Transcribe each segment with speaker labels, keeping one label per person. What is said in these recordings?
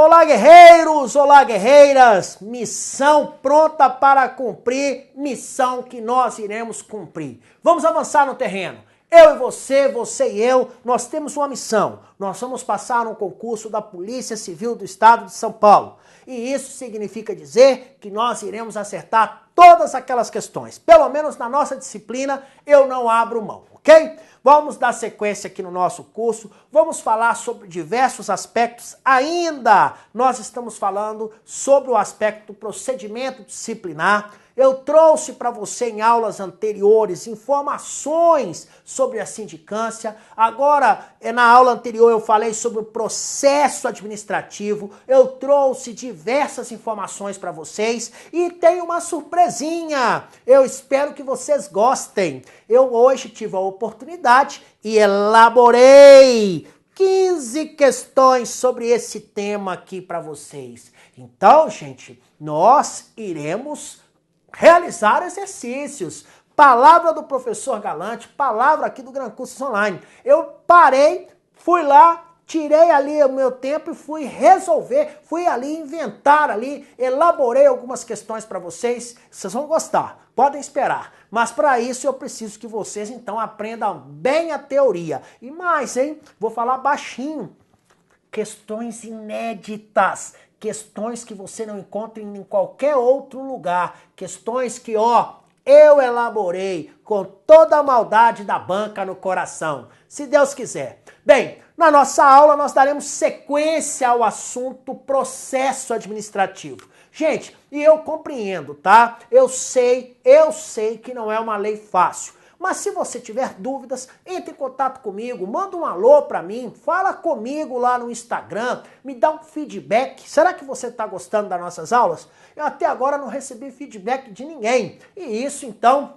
Speaker 1: Olá, guerreiros! Olá, guerreiras! Missão pronta para cumprir, missão que nós iremos cumprir. Vamos avançar no terreno. Eu e você e eu, nós temos uma missão. Nós vamos passar um concurso da Polícia Civil do Estado de São Paulo. E isso significa dizer que nós iremos acertar todas aquelas questões. Pelo menos na nossa disciplina, eu não abro mão, ok? Vamos dar sequência aqui no nosso curso, vamos falar sobre diversos aspectos ainda. Nós estamos falando sobre o aspecto do procedimento disciplinar. Eu trouxe para você em aulas anteriores informações sobre a sindicância. Agora, na aula anterior eu falei sobre o processo administrativo. Eu trouxe diversas informações para vocês e tem uma surpresinha. Eu espero que vocês gostem. Eu hoje tive a oportunidade e elaborei 15 questões sobre esse tema aqui para vocês. Então, gente, nós iremos realizar exercícios. Palavra do professor Galante, palavra aqui do Gran Cursos Online. Eu parei, fui lá, tirei ali o meu tempo e fui resolver, fui ali inventar ali, elaborei algumas questões para vocês. Vocês vão gostar, podem esperar. Mas para isso eu preciso que vocês então aprendam bem a teoria. E mais, hein? Vou falar baixinho. Questões inéditas. Questões que você não encontra em qualquer outro lugar. Questões que, eu elaborei com toda a maldade da banca no coração. Se Deus quiser. Bem, na nossa aula nós daremos sequência ao assunto processo administrativo. Gente, e eu compreendo, tá? Eu sei que não é uma lei fácil. Mas se você tiver dúvidas, entre em contato comigo, manda um alô para mim, fala comigo lá no Instagram, me dá um feedback. Será que você está gostando das nossas aulas? Eu até agora não recebi feedback de ninguém. E isso, então,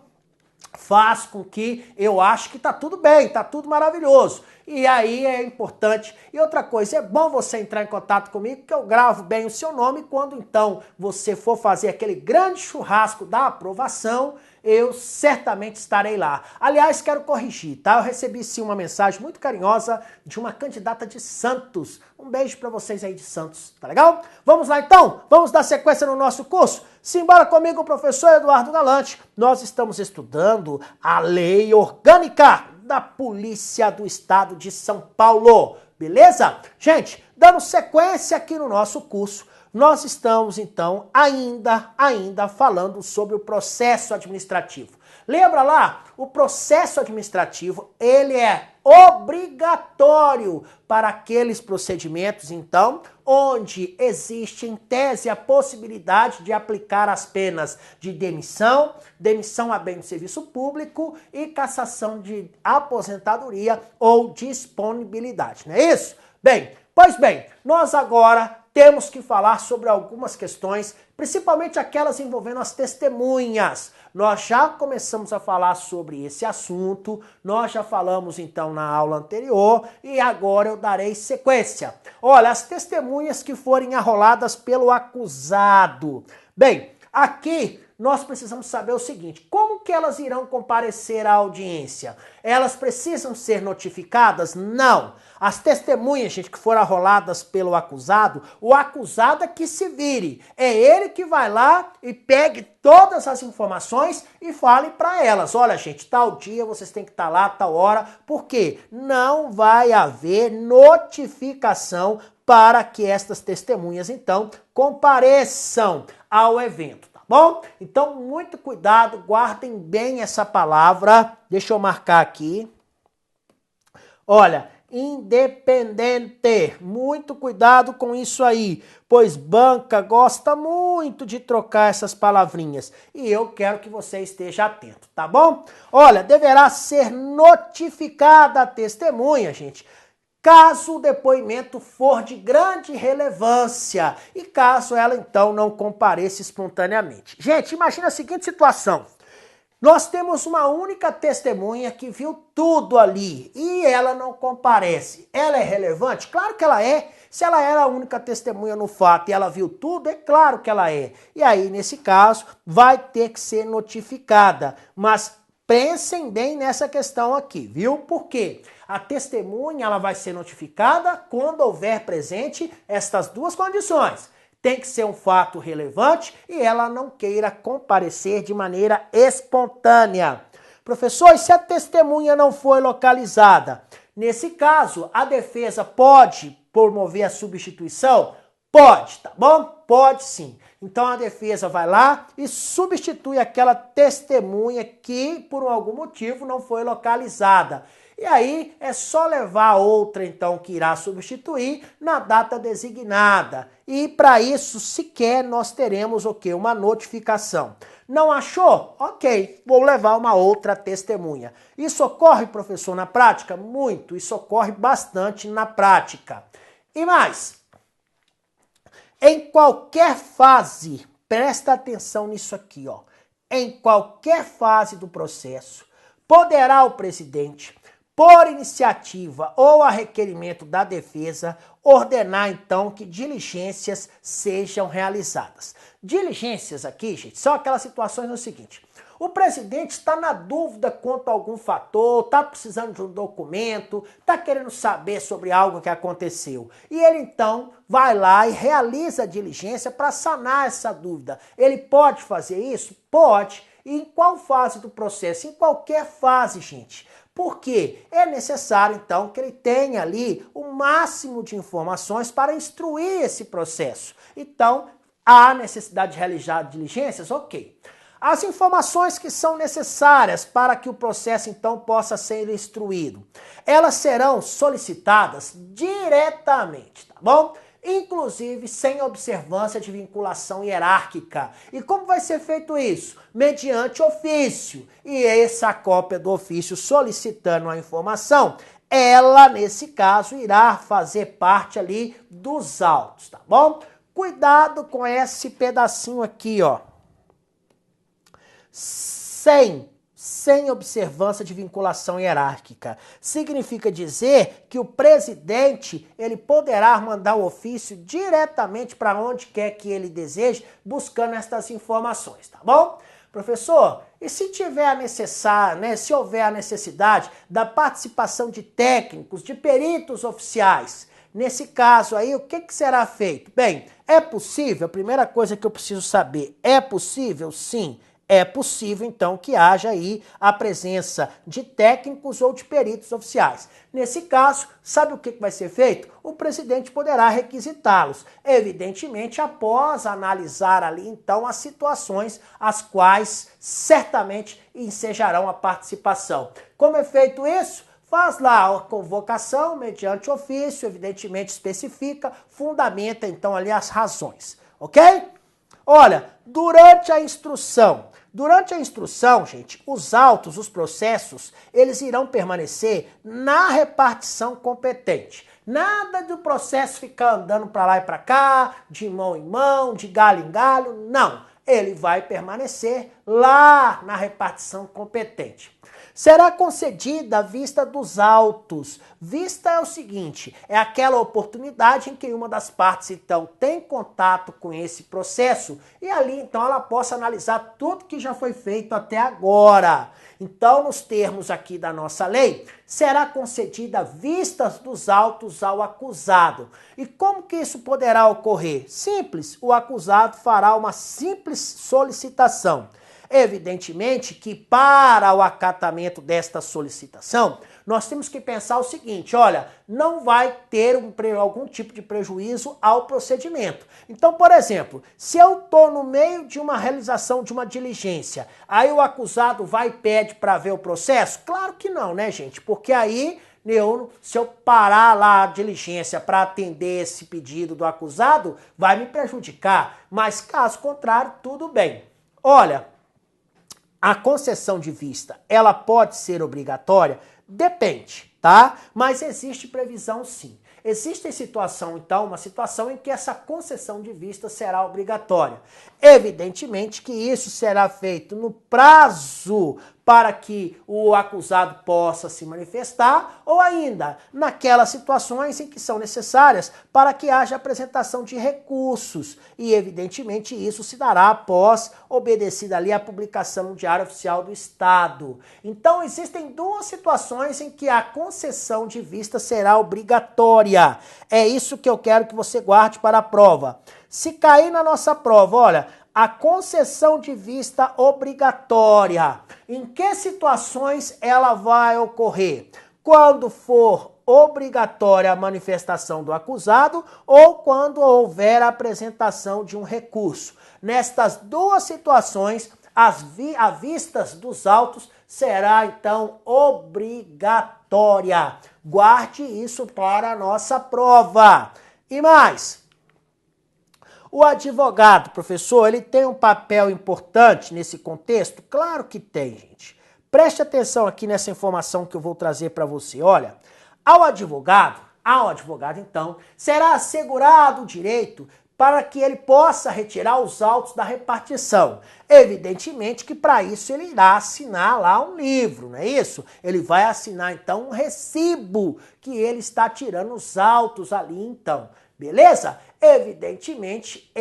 Speaker 1: faz com que eu ache que tá tudo bem, tá tudo maravilhoso. E aí é importante. E outra coisa, é bom você entrar em contato comigo, que eu gravo bem o seu nome. Quando então você for fazer aquele grande churrasco da aprovação, eu certamente estarei lá. Aliás, quero corrigir, tá? Eu recebi sim uma mensagem muito carinhosa de uma candidata de Santos. Um beijo pra vocês aí de Santos, tá legal? Vamos lá então? Vamos dar sequência no nosso curso? Simbora comigo, professor Eduardo Galante. Nós estamos estudando a Lei Orgânica da Polícia do Estado de São Paulo, beleza? Gente, dando sequência aqui no nosso curso, nós estamos, então, ainda falando sobre o processo administrativo. Lembra lá? O processo administrativo, ele é obrigatório para aqueles procedimentos, então, onde existe, em tese, a possibilidade de aplicar as penas de demissão, demissão a bem do serviço público e cassação de aposentadoria ou disponibilidade, não é isso? Bem, pois bem, nós agora temos que falar sobre algumas questões, principalmente aquelas envolvendo as testemunhas. Nós já começamos a falar sobre esse assunto, nós já falamos então na aula anterior e agora eu darei sequência. Olha, as testemunhas que forem arroladas pelo acusado. Bem, aqui nós precisamos saber o seguinte, como que elas irão comparecer à audiência? Elas precisam ser notificadas? Não. As testemunhas, gente, que foram arroladas pelo acusado, o acusado é que se vire. É ele que vai lá e pegue todas as informações e fale para elas. Olha, gente, tal dia vocês têm que estar lá, tal hora, porque não vai haver notificação para que estas testemunhas, então, compareçam ao evento. Bom, então muito cuidado, guardem bem essa palavra, deixa eu marcar aqui. Olha, independente, muito cuidado com isso aí, pois banca gosta muito de trocar essas palavrinhas e eu quero que você esteja atento, tá bom? Olha, deverá ser notificada a testemunha, gente, caso o depoimento for de grande relevância e caso ela então não compareça espontaneamente. Gente, imagina a seguinte situação. Nós temos uma única testemunha que viu tudo ali e ela não comparece. Ela é relevante? Claro que ela é. Se ela era a única testemunha no fato e ela viu tudo, é claro que ela é. E aí, nesse caso, vai ter que ser notificada. Mas Pensem bem nessa questão aqui, viu? Porque a testemunha ela vai ser notificada quando houver presente estas duas condições. Tem que ser um fato relevante e ela não queira comparecer de maneira espontânea. Professor, e se a testemunha não foi localizada? Nesse caso, a defesa pode promover a substituição? Pode, tá bom? Pode sim. Então a defesa vai lá e substitui aquela testemunha que por algum motivo não foi localizada. E aí é só levar a outra então que irá substituir na data designada. E para isso sequer nós teremos o quê? Uma notificação. Não achou? Ok, vou levar uma outra testemunha. Isso ocorre, professor, na prática? Muito, isso ocorre bastante na prática. E mais, em qualquer fase, presta atenção nisso aqui, ó. Em qualquer fase do processo, poderá o presidente, por iniciativa ou a requerimento da defesa, ordenar então que diligências sejam realizadas. Diligências aqui, gente, são aquelas situações no seguinte: o presidente está na dúvida quanto a algum fator, está precisando de um documento, está querendo saber sobre algo que aconteceu. E ele então vai lá e realiza a diligência para sanar essa dúvida. Ele pode fazer isso? Pode. E em qual fase do processo? Em qualquer fase, gente. Porque é necessário, então, que ele tenha ali o máximo de informações para instruir esse processo. Então, há necessidade de realizar diligências? Ok. As informações que são necessárias para que o processo, então, possa ser instruído, elas serão solicitadas diretamente, tá bom? Inclusive sem observância de vinculação hierárquica. E como vai ser feito isso? Mediante ofício. E essa cópia do ofício solicitando a informação, ela, nesse caso, irá fazer parte ali dos autos, tá bom? Cuidado com esse pedacinho aqui, ó. Sem observância de vinculação hierárquica. Significa dizer que o presidente ele poderá mandar o ofício diretamente para onde quer que ele deseje, buscando estas informações, tá bom? Professor, e se tiver a necessário, né, se houver a necessidade da participação de técnicos, de peritos oficiais, nesse caso aí, o que será feito? Bem, é possível, a primeira coisa que eu preciso saber, é possível? Sim. É possível, então, que haja aí a presença de técnicos ou de peritos oficiais. Nesse caso, sabe o que vai ser feito? O presidente poderá requisitá-los, evidentemente, após analisar ali, então, as situações as quais certamente ensejarão a participação. Como é feito isso? Faz lá a convocação mediante ofício, evidentemente especifica, fundamenta, então, ali as razões, ok? Olha, durante a instrução, gente, os autos, os processos, eles irão permanecer na repartição competente. Nada do processo ficar andando para lá e para cá, de mão em mão, de galho em galho, não. Ele vai permanecer lá na repartição competente. Será concedida a vista dos autos. Vista é o seguinte, é aquela oportunidade em que uma das partes, então, tem contato com esse processo e ali, então, ela possa analisar tudo que já foi feito até agora. Então, nos termos aqui da nossa lei, será concedida vistas dos autos ao acusado. E como que isso poderá ocorrer? Simples, o acusado fará uma simples solicitação. Evidentemente que para o acatamento desta solicitação, nós temos que pensar o seguinte, olha, não vai ter algum tipo de prejuízo ao procedimento. Então, por exemplo, se eu estou no meio de uma realização de uma diligência, aí o acusado vai e pede para ver o processo? Claro que não, né, gente? Porque aí se eu parar lá a diligência para atender esse pedido do acusado, vai me prejudicar. Mas caso contrário, tudo bem. Olha, a concessão de vista, ela pode ser obrigatória? Depende, tá? Mas existe previsão sim. Existe situação, então, uma situação em que essa concessão de vista será obrigatória. Evidentemente que isso será feito no prazo para que o acusado possa se manifestar, ou ainda naquelas situações em que são necessárias para que haja apresentação de recursos. E, evidentemente, isso se dará após obedecida ali a publicação no Diário Oficial do Estado. Então, existem duas situações em que a concessão de vista será obrigatória. É isso que eu quero que você guarde para a prova. Se cair na nossa prova, olha, a concessão de vista obrigatória. Em que situações ela vai ocorrer? Quando for obrigatória a manifestação do acusado ou quando houver a apresentação de um recurso. Nestas duas situações, a vistas dos autos será, então, obrigatória. Guarde isso para a nossa prova. E mais, o advogado, professor, ele tem um papel importante nesse contexto? Claro que tem, gente. Preste atenção aqui nessa informação que eu vou trazer para você. Olha, ao advogado, então, será assegurado o direito para que ele possa retirar os autos da repartição. Evidentemente que para isso ele irá assinar lá um livro, não é isso? Ele vai assinar, então, um recibo que ele está tirando os autos ali, então. Beleza? Evidentemente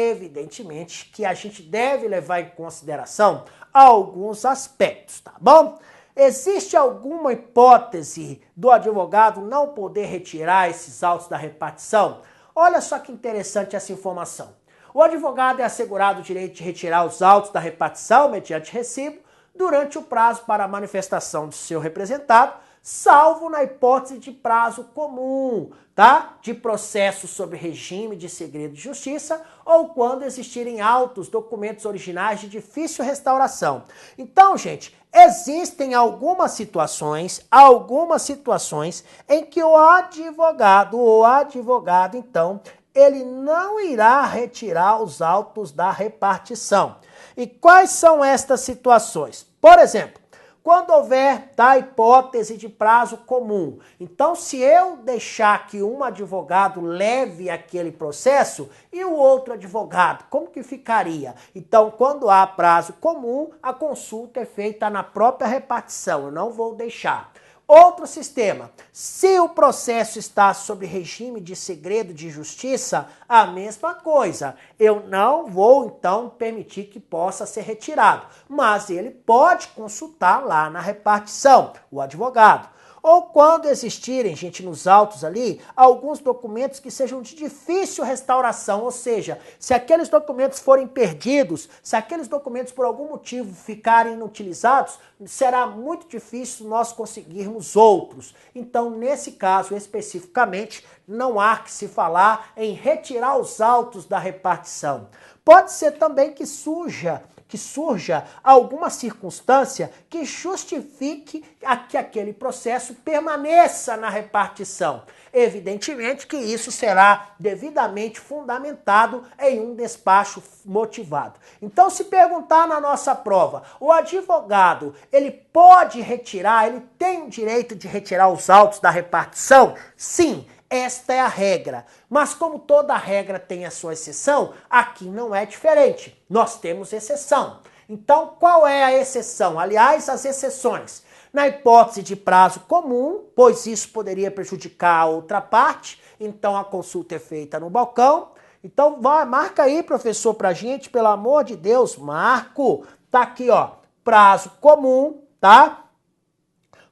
Speaker 1: que a gente deve levar em consideração alguns aspectos, tá bom? Existe alguma hipótese do advogado não poder retirar esses autos da repartição? Olha só que interessante essa informação. O advogado é assegurado o direito de retirar os autos da repartição mediante recibo durante o prazo para a manifestação do seu representado, salvo na hipótese de prazo comum, tá? De processo sob regime de segredo de justiça ou quando existirem autos, documentos originais de difícil restauração. Então, gente, existem algumas situações em que o advogado, então, ele não irá retirar os autos da repartição. E quais são estas situações? Por exemplo, quando houver da hipótese de prazo comum. Então, se eu deixar que um advogado leve aquele processo e o outro advogado, como que ficaria? Então, quando há prazo comum, a consulta é feita na própria repartição. Eu não vou deixar. Outro sistema, se o processo está sob regime de segredo de justiça, a mesma coisa. Eu não vou, então, permitir que possa ser retirado, mas ele pode consultar lá na repartição, o advogado. Ou quando existirem, gente, nos autos ali, alguns documentos que sejam de difícil restauração, ou seja, se aqueles documentos forem perdidos, se aqueles documentos por algum motivo ficarem inutilizados, será muito difícil nós conseguirmos outros. Então, nesse caso especificamente, não há que se falar em retirar os autos da repartição. Pode ser também que surja alguma circunstância que justifique que aquele processo permaneça na repartição. Evidentemente que isso será devidamente fundamentado em um despacho motivado. Então, se perguntar na nossa prova, o advogado, ele pode retirar, ele tem o direito de retirar os autos da repartição? Sim. Esta é a regra. Mas como toda regra tem a sua exceção, aqui não é diferente. Nós temos exceção. Então, qual é a exceção? Aliás, as exceções. Na hipótese de prazo comum, pois isso poderia prejudicar a outra parte, então a consulta é feita no balcão. Então, marca aí, professor, pra gente, pelo amor de Deus, marco. Tá aqui, ó, prazo comum, tá?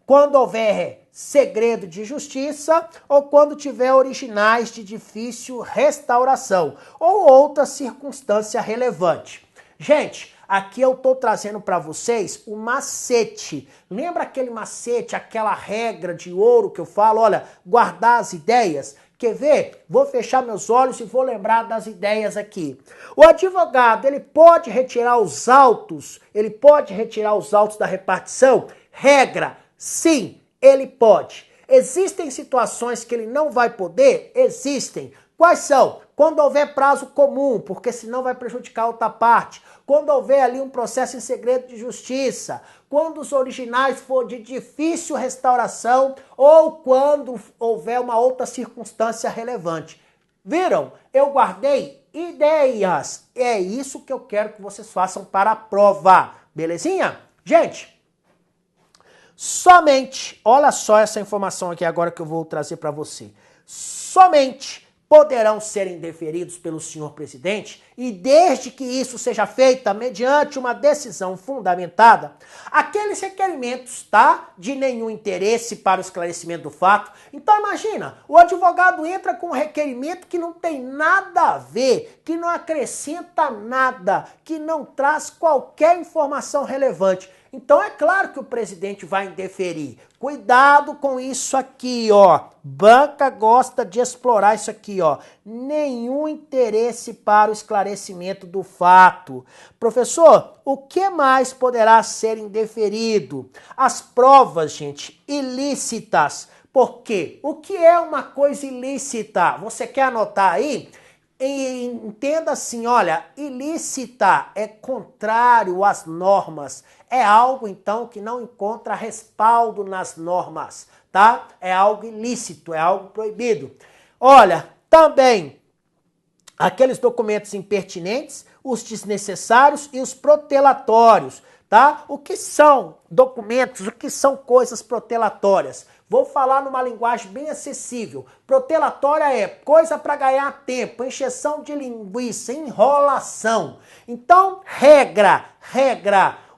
Speaker 1: Quando houver segredo de justiça ou quando tiver originais de difícil restauração ou outra circunstância relevante. Gente, aqui eu estou trazendo para vocês o macete. Lembra aquele macete, aquela regra de ouro que eu falo? Olha, guardar as ideias. Quer ver? Vou fechar meus olhos e vou lembrar das ideias aqui. O advogado, ele pode retirar os autos? Ele pode retirar os autos da repartição? Regra, sim. Ele pode. Existem situações que ele não vai poder? Existem. Quais são? Quando houver prazo comum, porque senão vai prejudicar outra parte. Quando houver ali um processo em segredo de justiça. Quando os originais for de difícil restauração ou quando houver uma outra circunstância relevante. Viram? Eu guardei ideias. É isso que eu quero que vocês façam para a prova. Belezinha? Gente, somente, olha só essa informação aqui agora que eu vou trazer para você, somente poderão ser indeferidos pelo senhor presidente e desde que isso seja feita mediante uma decisão fundamentada, aqueles requerimentos, tá, de nenhum interesse para o esclarecimento do fato. Então imagina, o advogado entra com um requerimento que não tem nada a ver, que não acrescenta nada, que não traz qualquer informação relevante. Então é claro que o presidente vai indeferir. Cuidado com isso aqui, ó. Banca gosta de explorar isso aqui, ó. Nenhum interesse para o esclarecimento do fato. Professor, o que mais poderá ser indeferido? As provas, gente, ilícitas. Por quê? O que é uma coisa ilícita? Você quer anotar aí? E entenda assim, olha, ilícita é contrário às normas, é algo então que não encontra respaldo nas normas, tá? É algo ilícito, é algo proibido. Olha, também aqueles documentos impertinentes, os desnecessários e os protelatórios, tá? O que são documentos, o que são coisas protelatórias? Vou falar numa linguagem bem acessível. Protelatória é coisa para ganhar tempo, encheção de linguiça, enrolação. Então, regra,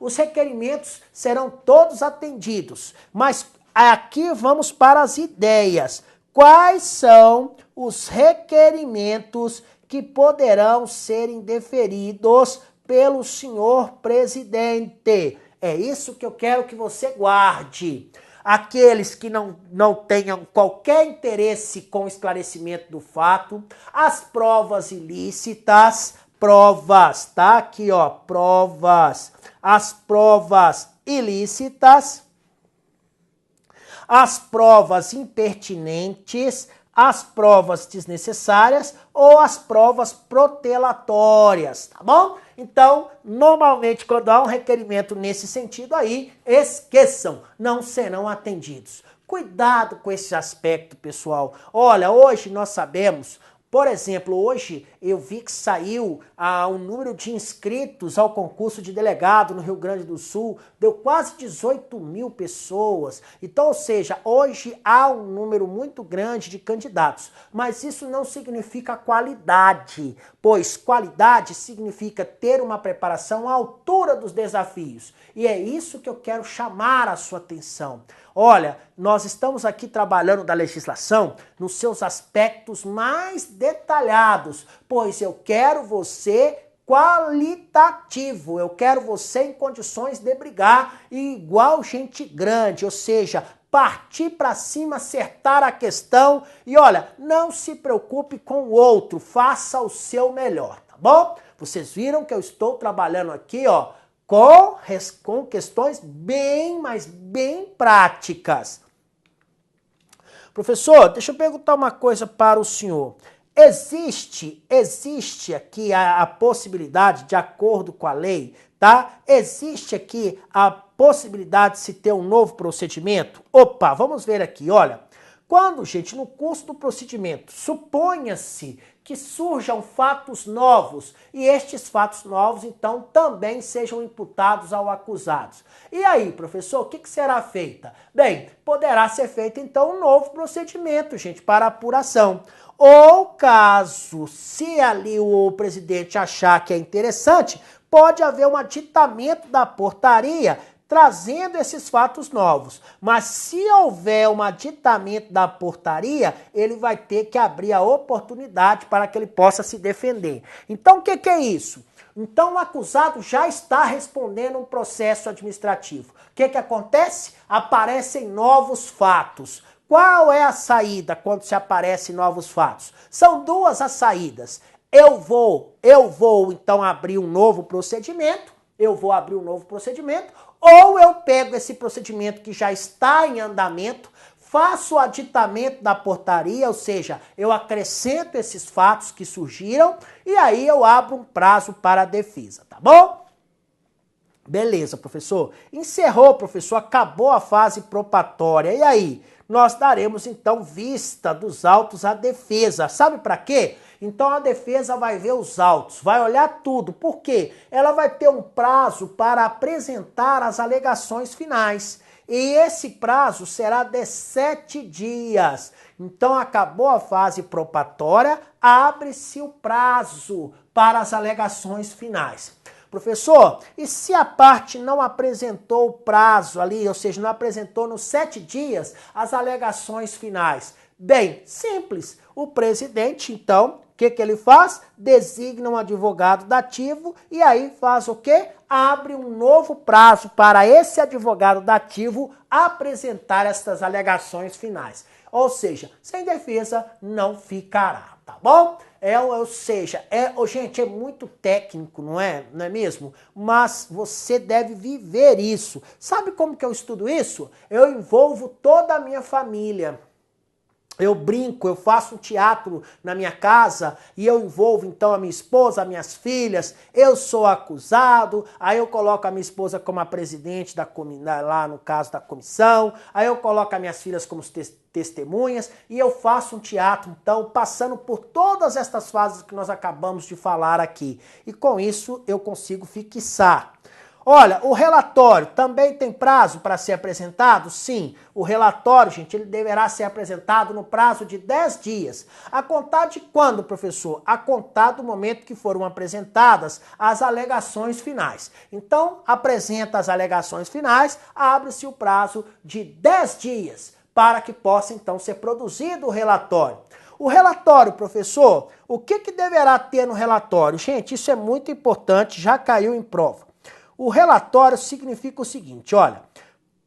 Speaker 1: os requerimentos serão todos atendidos. Mas aqui vamos para as ideias. Quais são os requerimentos que poderão ser indeferidos pelo senhor presidente? É isso que eu quero que você guarde. Aqueles que não tenham qualquer interesse com o esclarecimento do fato, as provas ilícitas, provas, tá? Aqui, ó, provas, as provas ilícitas, as provas impertinentes, as provas desnecessárias ou as provas protelatórias, tá bom? Então, normalmente, quando há um requerimento nesse sentido aí, esqueçam, não serão atendidos. Cuidado com esse aspecto, pessoal. Olha, hoje nós sabemos, por exemplo, hoje eu vi que saiu um número de inscritos ao concurso de delegado no Rio Grande do Sul, deu quase 18 mil pessoas. Então, ou seja, hoje há um número muito grande de candidatos, mas isso não significa qualidade, pois qualidade significa ter uma preparação à altura dos desafios. E é isso que eu quero chamar a sua atenção. Olha, nós estamos aqui trabalhando da legislação nos seus aspectos mais detalhados, pois eu quero você qualitativo, eu quero você em condições de brigar igual gente grande, ou seja, partir para cima, acertar a questão e olha, não se preocupe com o outro, faça o seu melhor, tá bom? Vocês viram que eu estou trabalhando aqui, ó, com questões bem, mas bem práticas. Professor, deixa eu perguntar uma coisa para o senhor. Existe aqui a possibilidade, de acordo com a lei, tá? Existe aqui a possibilidade de se ter um novo procedimento? Opa, vamos ver aqui, olha. Quando, gente, no curso do procedimento, suponha-se que surjam fatos novos e estes fatos novos, então, também sejam imputados ao acusado. E aí, professor, o que será feito? Bem, poderá ser feito, então, um novo procedimento, gente, para apuração. Ou caso, se ali o presidente achar que é interessante, pode haver um aditamento da portaria trazendo esses fatos novos. Mas se houver um aditamento da portaria, ele vai ter que abrir a oportunidade para que ele possa se defender. Então, o que é isso? Então, o acusado já está respondendo um processo administrativo. O que acontece? Aparecem novos fatos. Qual é a saída quando se aparecem novos fatos? São duas as saídas. Eu vou então abrir um novo procedimento, ou eu pego esse procedimento que já está em andamento, faço o aditamento da portaria, ou seja, eu acrescento esses fatos que surgiram e aí eu abro um prazo para a defesa, tá bom? Beleza, professor. Encerrou, professor, acabou a fase probatória. E aí? Nós daremos, então, vista dos autos à defesa. Sabe para quê? Então, a defesa vai ver os autos, vai olhar tudo. Por quê? Ela vai ter um prazo para apresentar as alegações finais. E esse prazo será de 7 dias. Então, acabou a fase probatória, abre-se o prazo para as alegações finais. Professor, e se a parte não apresentou o prazo ali, ou seja, não apresentou nos 7 dias as alegações finais? Bem, simples. O presidente, então, o que ele faz? Designa um advogado dativo e aí faz o quê? Abre um novo prazo para esse advogado dativo apresentar estas alegações finais. Ou seja, sem defesa não ficará, tá bom? Gente, é muito técnico, não é mesmo? Mas você deve viver isso. Sabe como que eu estudo isso? Eu envolvo toda a minha família. Eu brinco, eu faço um teatro na minha casa e eu envolvo então a minha esposa, as minhas filhas, eu sou acusado, aí eu coloco a minha esposa como a presidente lá no caso da comissão, aí eu coloco as minhas filhas como testemunhas e eu faço um teatro então passando por todas estas fases que nós acabamos de falar aqui. E com isso eu consigo fixar. Olha, o relatório também tem prazo para ser apresentado? Sim, o relatório, gente, ele deverá ser apresentado no prazo de 10 dias. A contar de quando, professor? A contar do momento que foram apresentadas as alegações finais. Então, apresenta as alegações finais, abre-se o prazo de 10 dias para que possa, então, ser produzido o relatório. O relatório, professor, o que deverá ter no relatório? Gente, isso é muito importante, já caiu em prova. O relatório significa o seguinte, olha,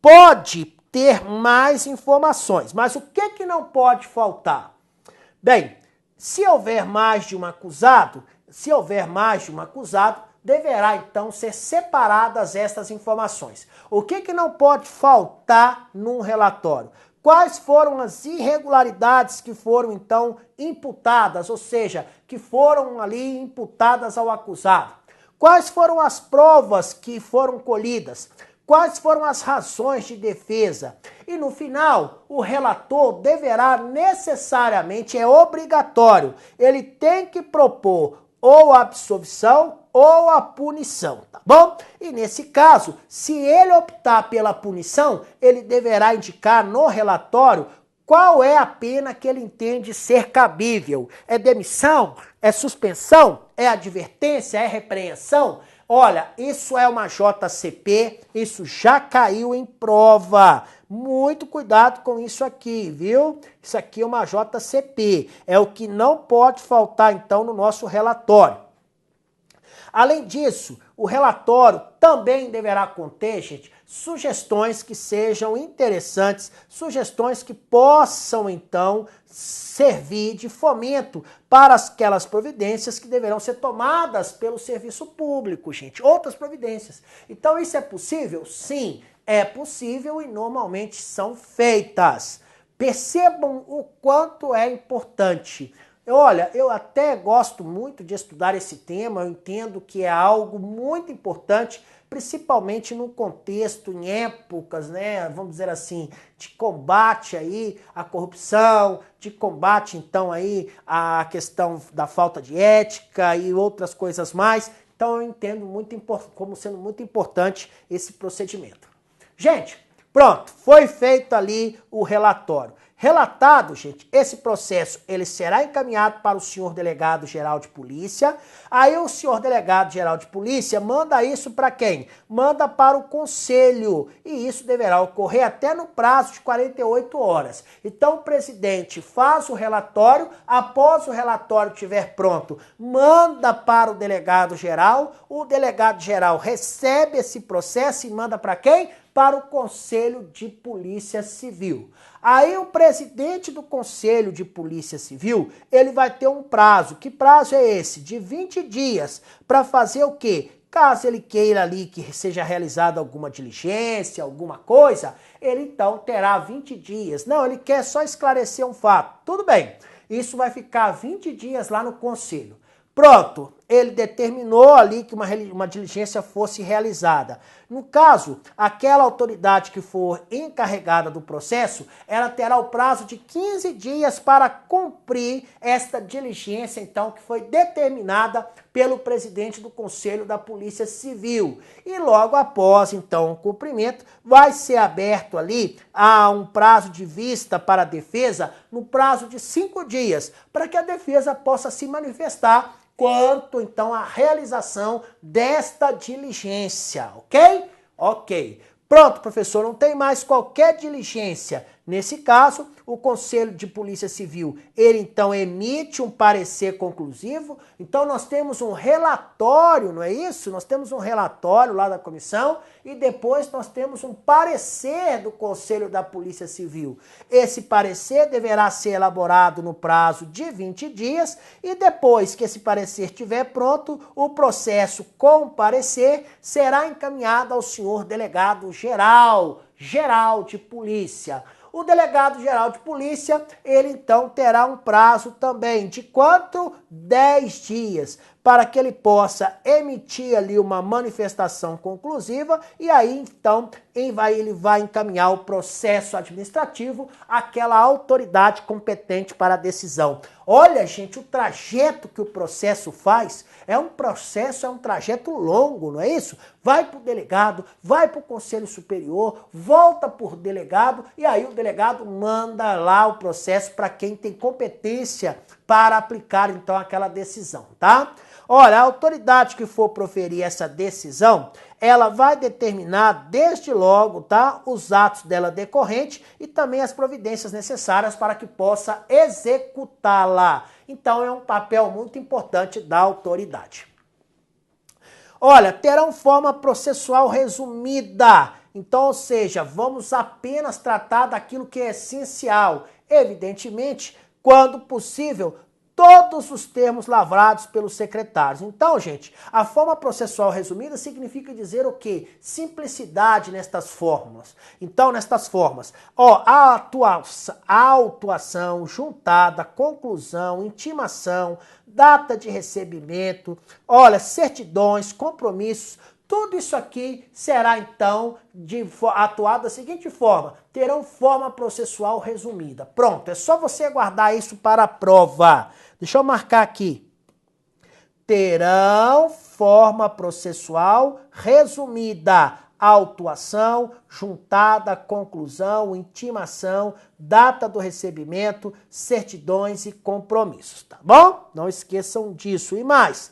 Speaker 1: pode ter mais informações, mas o que não pode faltar? Bem, se houver mais de um acusado, deverá então ser separadas estas informações. O que não pode faltar num relatório? Quais foram as irregularidades que foram então imputadas, ou seja, que foram ali imputadas ao acusado? Quais foram as provas que foram colhidas? Quais foram as razões de defesa? E no final, o relator deverá necessariamente, é obrigatório, ele tem que propor ou a absolvição ou a punição, tá bom? E nesse caso, se ele optar pela punição, ele deverá indicar no relatório qual é a pena que ele entende ser cabível. É demissão? É suspensão? É advertência? É repreensão? Olha, isso é uma JCP, isso já caiu em prova. Muito cuidado com isso aqui, viu? Isso aqui é uma JCP. É o que não pode faltar, então, no nosso relatório. Além disso, o relatório também deverá conter, gente, sugestões que sejam interessantes, sugestões que possam, então, servir de fomento para aquelas providências que deverão ser tomadas pelo serviço público, gente. Outras providências. Então, isso é possível? Sim, é possível e normalmente são feitas. Percebam o quanto é importante. Olha, eu até gosto muito de estudar esse tema, eu entendo que é algo muito importante, principalmente no contexto, em épocas, né, vamos dizer assim, de combate aí à corrupção, de combate então aí à questão da falta de ética e outras coisas mais. Então eu entendo como sendo muito importante esse procedimento. Gente, pronto, foi feito ali o relatório. Relatado, gente, esse processo ele será encaminhado para o senhor delegado-geral de polícia. Aí o senhor delegado-geral de polícia manda isso para quem? Manda para o conselho. E isso deverá ocorrer até no prazo de 48 horas. Então o presidente faz o relatório, após o relatório estiver pronto, manda para o delegado-geral recebe esse processo e manda para quem? Para o Conselho de Polícia Civil. Aí o presidente do Conselho de Polícia Civil, ele vai ter um prazo. Que prazo é esse? De 20 dias para fazer o quê? Caso ele queira ali que seja realizada alguma diligência, alguma coisa, ele então terá 20 dias. Não, ele quer só esclarecer um fato. Tudo bem, isso vai ficar 20 dias lá no Conselho. Pronto, ele determinou ali que uma diligência fosse realizada. No caso, aquela autoridade que for encarregada do processo, ela terá o prazo de 15 dias para cumprir esta diligência, então, que foi determinada pelo presidente do Conselho da Polícia Civil. E logo após, então, o cumprimento, vai ser aberto ali a um prazo de vista para a defesa no prazo de 5 dias, para que a defesa possa se manifestar quanto, então, à realização desta diligência, ok? Ok. Pronto, professor, não tem mais qualquer diligência. Nesse caso, o Conselho de Polícia Civil, ele então emite um parecer conclusivo. Então nós temos um relatório, não é isso? Nós temos um relatório lá da comissão e depois nós temos um parecer do Conselho da Polícia Civil. Esse parecer deverá ser elaborado no prazo de 20 dias e depois que esse parecer estiver pronto, o processo com parecer será encaminhado ao senhor delegado geral de polícia. O delegado-geral de polícia, ele então terá um prazo também de quanto? 10 dias, para que ele possa emitir ali uma manifestação conclusiva e aí então ele vai encaminhar o processo administrativo àquela autoridade competente para a decisão. Olha, gente, o trajeto que o processo faz é um trajeto longo, não é isso? Vai para o delegado, vai para o Conselho Superior, volta por delegado e aí o delegado manda lá o processo para quem tem competência para aplicar então aquela decisão, tá? Olha, a autoridade que for proferir essa decisão, ela vai determinar desde logo, tá, os atos dela decorrente e também as providências necessárias para que possa executá-la. Então é um papel muito importante da autoridade. Olha, terão forma processual resumida. Então, ou seja, vamos apenas tratar daquilo que é essencial. Evidentemente, quando possível, todos os termos lavrados pelos secretários. Então, gente, a forma processual resumida significa dizer o quê? Simplicidade nestas formas. Então, nestas formas, a autuação, juntada, conclusão, intimação, data de recebimento, olha, certidões, compromissos, tudo isso aqui será, então, atuado da seguinte forma. Terão forma processual resumida. Pronto, é só você guardar isso para a prova. Deixa eu marcar aqui. Terão forma processual resumida. Autuação, juntada, conclusão, intimação, data do recebimento, certidões e compromissos, tá bom? Não esqueçam disso. E mais,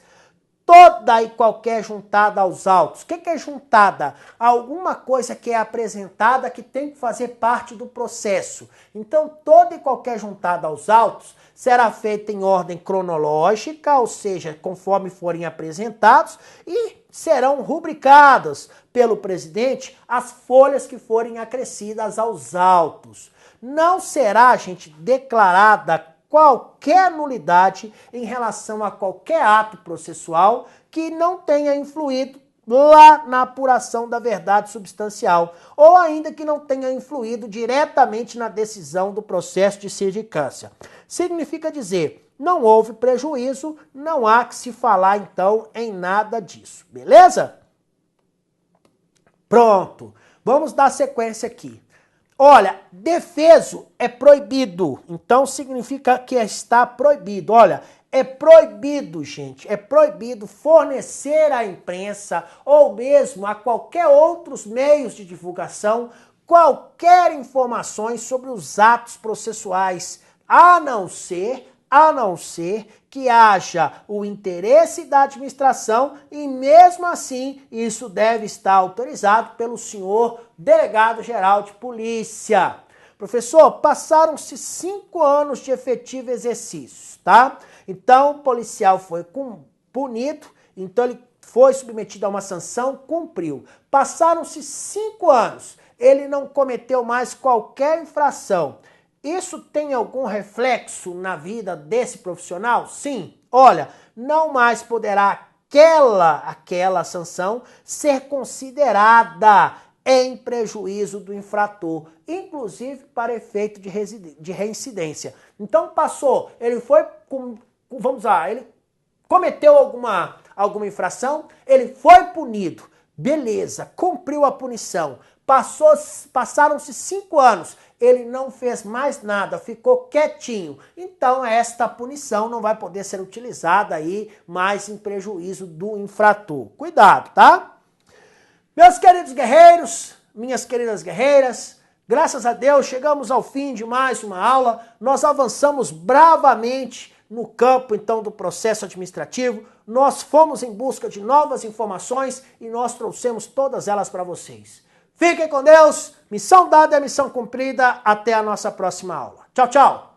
Speaker 1: toda e qualquer juntada aos autos. O que é juntada? Alguma coisa que é apresentada que tem que fazer parte do processo. Então, toda e qualquer juntada aos autos será feita em ordem cronológica, ou seja, conforme forem apresentados, e serão rubricadas pelo presidente as folhas que forem acrescidas aos autos. Não será, gente, declarada qualquer nulidade em relação a qualquer ato processual que não tenha influído lá na apuração da verdade substancial, ou ainda que não tenha influído diretamente na decisão do processo de sindicância. Significa dizer, não houve prejuízo, não há que se falar então em nada disso, beleza? Pronto, vamos dar sequência aqui. Olha, defeso é proibido, então significa que está proibido. Olha, é proibido, gente, é proibido fornecer à imprensa ou mesmo a qualquer outros meios de divulgação qualquer informações sobre os atos processuais, a não ser que haja o interesse da administração e mesmo assim isso deve estar autorizado pelo senhor delegado-geral de polícia. Professor, passaram-se 5 anos de efetivo exercício, tá? Então o policial foi punido, então ele foi submetido a uma sanção, cumpriu. Passaram-se 5 anos, ele não cometeu mais qualquer infração. Isso tem algum reflexo na vida desse profissional? Sim. Olha, não mais poderá aquela sanção ser considerada em prejuízo do infrator, inclusive para efeito de reincidência. Então passou, ele foi, vamos lá, ele cometeu alguma infração, ele foi punido, beleza, cumpriu a punição, passaram-se 5 anos, ele não fez mais nada, ficou quietinho. Então esta punição não vai poder ser utilizada aí mais em prejuízo do infrator. Cuidado, tá? Meus queridos guerreiros, minhas queridas guerreiras, graças a Deus chegamos ao fim de mais uma aula. Nós avançamos bravamente no campo então do processo administrativo. Nós fomos em busca de novas informações e nós trouxemos todas elas para vocês. Fiquem com Deus, missão dada é missão cumprida, até a nossa próxima aula. Tchau, tchau!